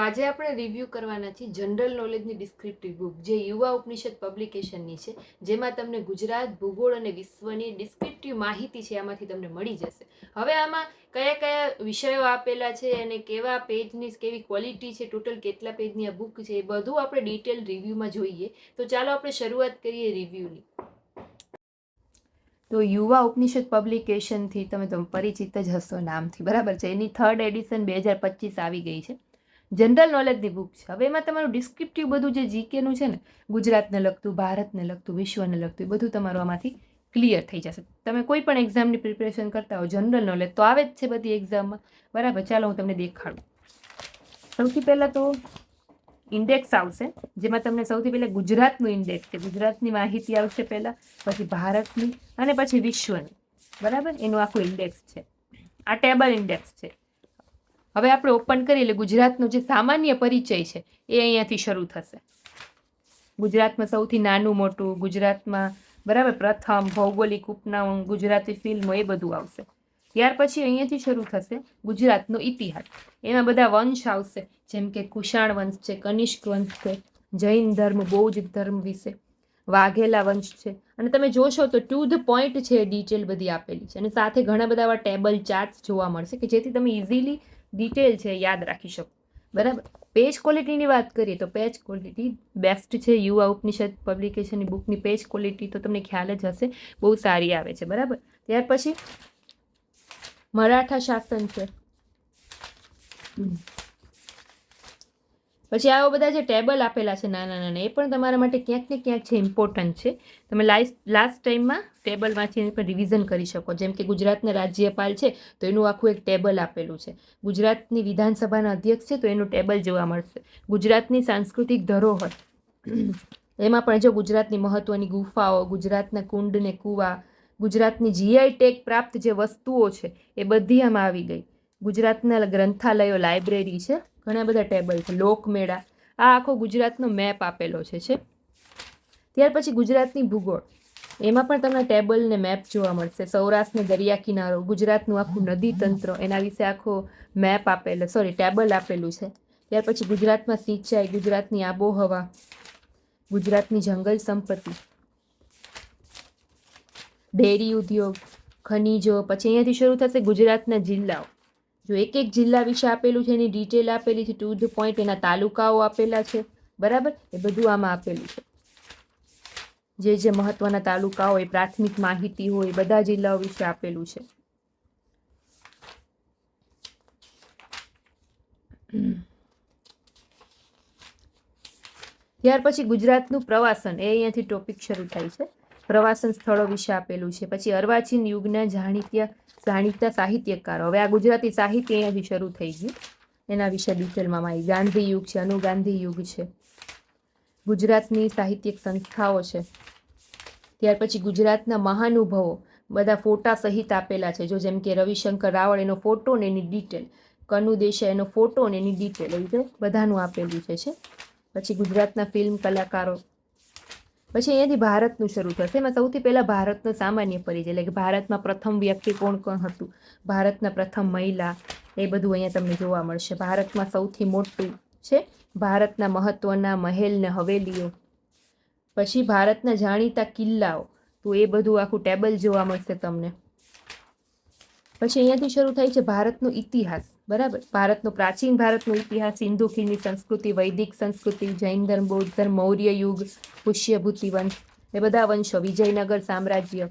આજે આપણે રિવ્યૂ કરવાના છીએ જનરલ નોલેજની ડિસ્ક્રિપ્ટિવ બુક જે યુવા ઉપનિષદ પબ્લિકેશનની છે, જેમાં તમને ગુજરાત ભૂગોળ અને વિશ્વની ડિસ્ક્રિપ્ટિવ માહિતી છે આમાંથી તમને મળી જશે. હવે આમાં કયા કયા વિષયો આપેલા છે અને કેવા પેજની કેવી ક્વોલિટી છે, ટોટલ કેટલા પેજની આ બુક છે, એ બધું આપણે ડિટેલ રિવ્યૂમાં જોઈએ. તો ચાલો આપણે શરૂઆત કરીએ રિવ્યૂની. તો યુવા ઉપનિષદ પબ્લિકેશનથી તમે પરિચિત જ હશો નામથી, બરાબર છે. એની 3rd એડિશન 2025 આવી ગઈ છે. જનરલ નોલેજની બુક છે. હવે એમાં તમારું ડિસ્ક્રિપ્ટિવ બધું જે જીકેનું છે ને, ગુજરાતને લગતું, ભારતને લગતું, વિશ્વને લગતું, એ બધું તમારું આમાંથી ક્લિયર થઈ જશે. તમે કોઈ પણ એક્ઝામની પ્રિપરેશન કરતા હો, જનરલ નોલેજ તો આવે જ છે બધી એક્ઝામમાં, બરાબર. ચાલો હું તમને દેખાડું. સૌથી પહેલાં તો ઇન્ડેક્સ આવશે, જેમાં તમને સૌથી પહેલાં ગુજરાતનું ઇન્ડેક્સ છે, ગુજરાતની માહિતી આવશે પહેલાં, પછી ભારતની અને પછી વિશ્વની, બરાબર. એનું આખું ઇન્ડેક્સ છે. આ ટેબલ ઇન્ડેક્સ છે. હવે આપણે ઓપન કરીએ એટલે ગુજરાતનો જે સામાન્ય પરિચય છે એ અહીંયાથી શરૂ થશે. ગુજરાતમાં સૌથી નાનું મોટું, ગુજરાતમાં બરાબર પ્રથમ ભૌગોલિક ઉપનામ, ગુજરાતી ફિલ્મો, એ બધું આવશે. ત્યાર પછી અહીંયાથી શરૂ થશે ગુજરાતનો ઇતિહાસ. એમાં બધા વંશ આવશે, જેમ કે કુષાણ વંશ છે, કનિષ્ક વંશ છે, જૈન ધર્મ, બૌદ્ધ ધર્મ વિશે, વાઘેલા વંશ છે. અને તમે જોશો તો ટુ ધ પોઈન્ટ છે, ડિટેલ બધી આપેલી છે. અને સાથે ઘણા બધા આવા ટેબલ ચાર્ટ જોવા મળશે કે જેથી તમે ઇઝીલી ડિટેલ છે યાદ રાખી શકો, બરાબર. પેજ ક્વોલિટીની વાત કરીએ તો પેજ ક્વોલિટી બેસ્ટ છે. યુવા ઉપનિષદ પબ્લિકેશનની બુકની પેજ ક્વોલિટી તો તમને ખ્યાલ જ હશે, બહુ સારી આવે છે, બરાબર. ત્યાર પછી મરાઠા શાસન છે. પછી આવા બધા જે ટેબલ આપેલા છે નાના નાના, એ પણ તમારા માટે ક્યાંક ને ક્યાંક છે ઇમ્પોર્ટન્ટ છે. તમે લાસ્ટ ટાઈમમાં ટેબલ વાંચીને પણ રિવિઝન કરી શકો. જેમ કે ગુજરાતના રાજ્યપાલ છે તો એનું આખું એક ટેબલ આપેલું છે. ગુજરાતની વિધાનસભાના અધ્યક્ષ છે તો એનું ટેબલ જોવા મળશે. ગુજરાતની સાંસ્કૃતિક ધરોહર, એમાં પણ જો ગુજરાતની મહત્વની ગુફાઓ, ગુજરાતના કુંડ ને કુવા, ગુજરાતની જીઆઈ ટેગ પ્રાપ્ત જે વસ્તુઓ છે એ બધી આમાં આવી ગઈ. ગુજરાતના ગ્રંથાલયો, લાઇબ્રેરી છે, ઘણા બધા ટેબલ છે. લોકમેળા, આ આખો ગુજરાતનો મેપ આપેલો છે. ત્યાર પછી ગુજરાતની ભૂગોળ, એમાં પણ તમને ટેબલ ને મેપ જોવા મળશે. સૌરાષ્ટ્રનો દરિયા કિનારો, ગુજરાતનું આખું નદી તંત્ર, એના વિશે આખો મેપ આપેલો, ટેબલ આપેલું છે. ત્યાર પછી ગુજરાતમાં સિંચાઈ, ગુજરાતની આબોહવા, ગુજરાતની જંગલ સંપત્તિ, ડેરી ઉદ્યોગ, ખનીજો. પછી અહીંયાથી શરૂ થશે ગુજરાતના જિલ્લાઓ. જો એક એક જિલ્લા વિશે આપેલું છે, એની ડિટેલ આપેલી છે, ટુ ધ પોઈન્ટ, એના તાલુકાઓ આપેલા છે, બરાબર. એ બધું આમાં આપેલું છે. જે મહત્વના તાલુકા હોય, પ્રાથમિક માહિતી હોય, બધા જિલ્લાઓ વિશે આપેલું છે. ત્યાર પછી ગુજરાતનું પ્રવાસન, એ અહીંયાથી ટોપિક શરૂ થાય છે. પ્રવાસન સ્થળો વિશે આપેલું છે. પછી અર્વાચીન યુગના જાણીતા સાહિત્યકારો, હવે આ ગુજરાતી સાહિત્ય અહીંયાથી શરૂ થઈ ગયું, એના વિશે ડિટેલમાં માહિતી. ગાંધી યુગ છે, અનુગાંધી યુગ છે, ગુજરાતની સાહિત્યિક સંસ્થાઓ છે. ત્યાર પછી ગુજરાતના મહાનુભાવો, બધા ફોટા સહિત આપેલા છે. જો જેમ કે રવિશંકર રાવળ, એનો ફોટો ને એની ડિટેલ, કનુ દેસાઈ, એનો ફોટો ને એની ડિટેલ, એ રીતે બધાનું આપેલું છે. પછી ગુજરાતના ફિલ્મ કલાકારો. પછી અહીંયાથી ભારતનું શરૂ થશે. એમાં સૌથી પહેલા ભારતનો સામાન્ય પરિચય, એટલે કે ભારતમાં પ્રથમ વ્યક્તિ કોણ કોણ હતું, ભારતના પ્રથમ મહિલા, એ બધું અહીંયા તમને જોવા મળશે. ભારતમાં સૌથી મોટું છે, ભારતના મહત્વના મહેલ ને હવેલીઓ, પછી ભારતના જાણીતા કિલ્લાઓ, તો એ બધું આખું ટેબલ જોવા મળશે તમને. પછી અહીંયાથી શરૂ થાય છે ભારતનો ઇતિહાસ, બરાબર. ભારતનો ઇતિહાસ, સિંધુ ખીણની સંસ્કૃતિ, વૈદિક સંસ્કૃતિ, જૈન ધર્મ, બૌદ્ધ ધર્મ, મૌર્ય યુગ, પુષ્યભૂતિ વંશ, એ બધા વંશો, વિજયનગર સામ્રાજ્ય.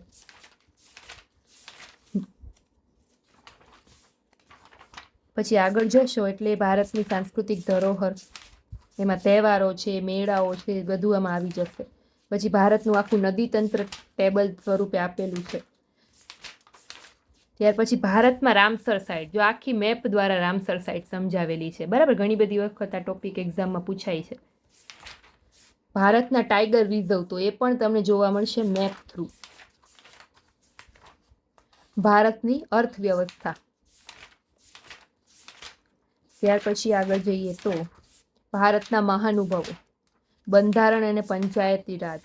પછી આગળ જશો એટલે ભારતની સાંસ્કૃતિક ધરોહર, એમાં તહેવારો છે, મેળાઓ છે, બધું આમાં આવી જશે. પછી ભારતનું આખું નદી તંત્ર ટેબલ સ્વરૂપે આપેલું છે. ત્યાર પછી ભારતમાં રામસર સાઇટ, જો આખી મેપ દ્વારા રામસર સાઇટ સમજાવેલી છે, બરાબર. ઘણી બધી વખત આ ટોપિક એક્ઝામમાં પૂછાય છે. ભારતના ટાઈગર રિઝર્વ, તો એ પણ તમને જોવા મળશે મેપ થ્રુ. ભારતની અર્થવ્યવસ્થા. ત્યાર પછી આગળ જઈએ તો ભારતના મહાનુભાવો, બંધારણ અને પંચાયતી રાજ,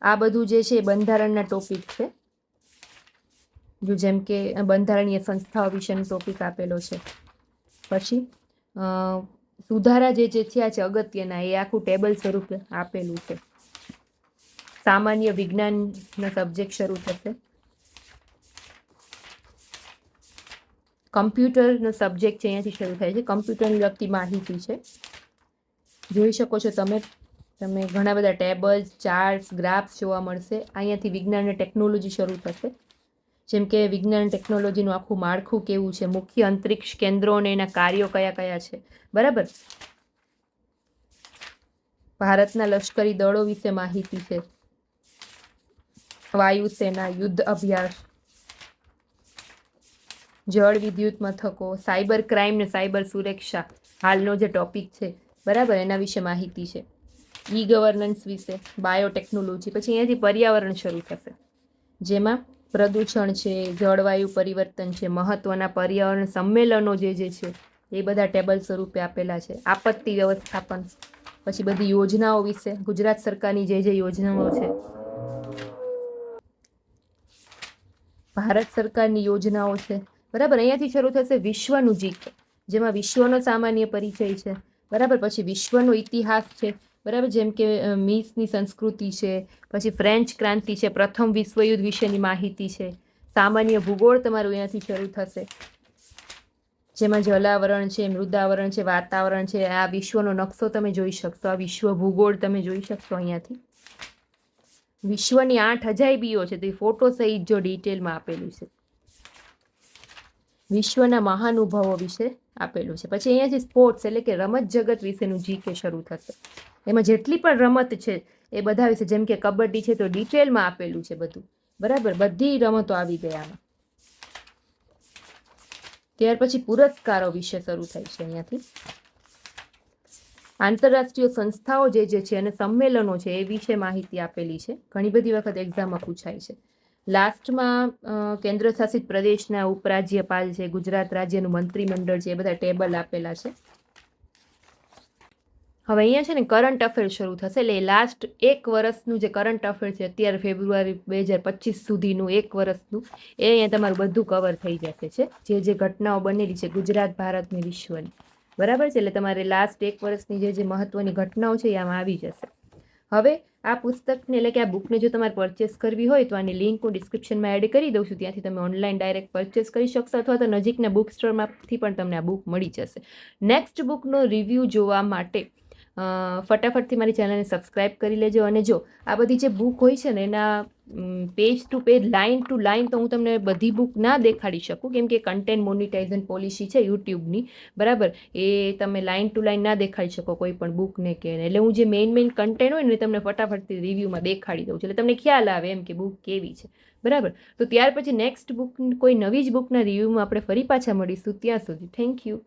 આ બધું જે છે બંધારણના ટોપિક છે. જો જેમ કે બંધારણીય સંસ્થાઓ વિશેનો ટોપિક આપેલો છે. પછી સુધારા જે થયા છે અગત્યના એ આખું ટેબલ સ્વરૂપે આપેલું છે. સામાન્ય વિજ્ઞાનનો સબ્જેક્ટ શરૂ થશે. કમ્પ્યુટરનો સબ્જેક્ટ છે અહીંયાથી શરૂ થાય છે. કમ્પ્યુટરની લગતી માહિતી છે. જોઈ શકો છો તમે ઘણા બધા ટેબલ્સ, ચાર્ટ્સ, ગ્રાફ્સ જોવા મળશે. અહીંયાથી વિજ્ઞાન અને ટેકનોલોજી શરૂ થશે. જેમ કે વિજ્ઞાન ટેકનોલોજીનું આખું માળખું કેવું છે, મુખ્ય અંતરિક્ષ કેન્દ્રો અને એના કાર્યો કયા કયા છે, બરાબર. ભારતના લશ્કરી દળો વિશે માહિતી છે. વાયુસેના, યુદ્ધ અભ્યાસ, જળ વિદ્યુત મથકો, સાયબર ક્રાઇમ ને સાયબર સુરક્ષા હાલનો જે ટોપિક છે, બરાબર, એના વિશે માહિતી છે. ઈ ગવર્નન્સ વિશે, બાયોટેકનોલોજી. પછી અહીંયાથી પર્યાવરણ શરૂ થશે, જેમાં પ્રદૂષણ છે, જળવાયુ પરિવર્તન છે, મહત્વના પર્યાવરણ સંમેલનો જે છે એ બધા ટેબલ સ્વરૂપે આપેલા છે. આપત્તિ વ્યવસ્થાપન, પછી બધી યોજનાઓ વિશે, ગુજરાત સરકારની જે યોજનાઓ છે, ભારત સરકારની યોજનાઓ છે, બરાબર. અહીંયાથી શરૂ થશે વિશ્વનું જીકે, જેમાં વિશ્વનો સામાન્ય પરિચય છે, બરાબર. પછી વિશ્વનો ઇતિહાસ છે, બરાબર, જેમ કે મીસની સંસ્કૃતિ છે, પછી ફ્રેન્ચ ક્રાંતિ છે, પ્રથમ વિશ્વયુદ્ધ વિશેની માહિતી છે. સામાન્ય ભૂગોળ તમારું અહીંયાથી શરૂ થશે, જેમાં જલાવરણ છે, મૃદાવરણ છે, વાતાવરણ છે. આ વિશ્વનો નકશો તમે જોઈ શકશો, આ વિશ્વ ભૂગોળ તમે જોઈ શકશો. અહીંયાથી વિશ્વની 8 અજાયબીઓ છે, તો એ ફોટો સહિત જો ડિટેલમાં આપેલું છે. વિશ્વના મહાનુભાવો વિશે આપેલું છે. પછી અહીંયાથી સ્પોર્ટ્સ એટલે કે રમત જગત વિશેનું જીકે શરૂ થશે. એમાં જેટલી પણ રમત છે એ બધા વિશે, જેમ કે કબડ્ડી છે તો ડિટેલમાં આપેલું છે બધું, બરાબર. બધી રમતો આવી ગયા આમાં. ત્યાર પછી પુરસ્કારો વિશે શરૂ થાય છે. અહીંયાથી આંતરરાષ્ટ્રીય સંસ્થાઓ જે છે અને સંમેલનો છે એ વિશે માહિતી આપેલી છે. ઘણી બધી વખત એક્ઝામમાં પૂછાય છે. લાસ્ટમાં કેન્દ્ર શાસિત પ્રદેશના ઉપરાજ્યપાલ છે, ગુજરાત રાજ્યનું મંત્રીમંડળ છે, એ બધા ટેબલ આપેલા છે. હવે અહીંયા છે ને કરંટ અફેર શરૂ થશે, એટલે લાસ્ટ 1 વર્ષનું જે કરંટ અફેર છે અત્યારે ફેબ્રુઆરી 2025 સુધીનું 1 વર્ષનું, એ અહીંયા તમારું બધું કવર થઈ જશે છે. જે ઘટનાઓ બનેલી છે ગુજરાત, ભારતની, વિશ્વની, બરાબર છે. એટલે તમારે લાસ્ટ 1 વર્ષની જે મહત્વની ઘટનાઓ છે એ આમાં આવી જશે. હવે આ પુસ્તકને એટલે કે આ બુકને જો તમારે પરચેસ કરવી હોય તો આની લિંક હું ડિસ્ક્રિપ્શનમાં એડ કરી દઉં છું. ત્યાંથી તમે ઓનલાઈન ડાયરેક્ટ પરચેસ કરી શકશો, અથવા તો નજીકના બુક સ્ટોરમાંથી પણ તમને આ બુક મળી જશે. નેક્સ્ટ બુકનો રિવ્યૂ જોવા માટે ફટાફટથી મારી ચેનલને સબસ્ક્રાઈબ કરી લેજો. અને જો આ બધી જે બુક હોય છે ને એના page to page, line to line તો હું તમને બધી બુક ના દેખાડી શકું, કેમ કે કન્ટેન્ટ મોનિટાઇઝેશન પોલિસી છે યુટ્યુબની, બરાબર. એ તમે લાઇન ટુ લાઇન ના દેખાડી શકો કોઈ પણ બુકને કે, એટલે હું જે મેઇન કન્ટેન્ટ હોય ને તમને ફટાફટથી રિવ્યૂમાં દેખાડી દઉં છું, એટલે તમને ખ્યાલ આવે એમ કે બુક કેવી છે, બરાબર. તો ત્યાર પછી નેક્સ્ટ બુક, કોઈ નવી જ બુકના રિવ્યૂમાં આપણે ફરી પાછા મળીશું. ત્યાં સુધી થેન્ક યુ.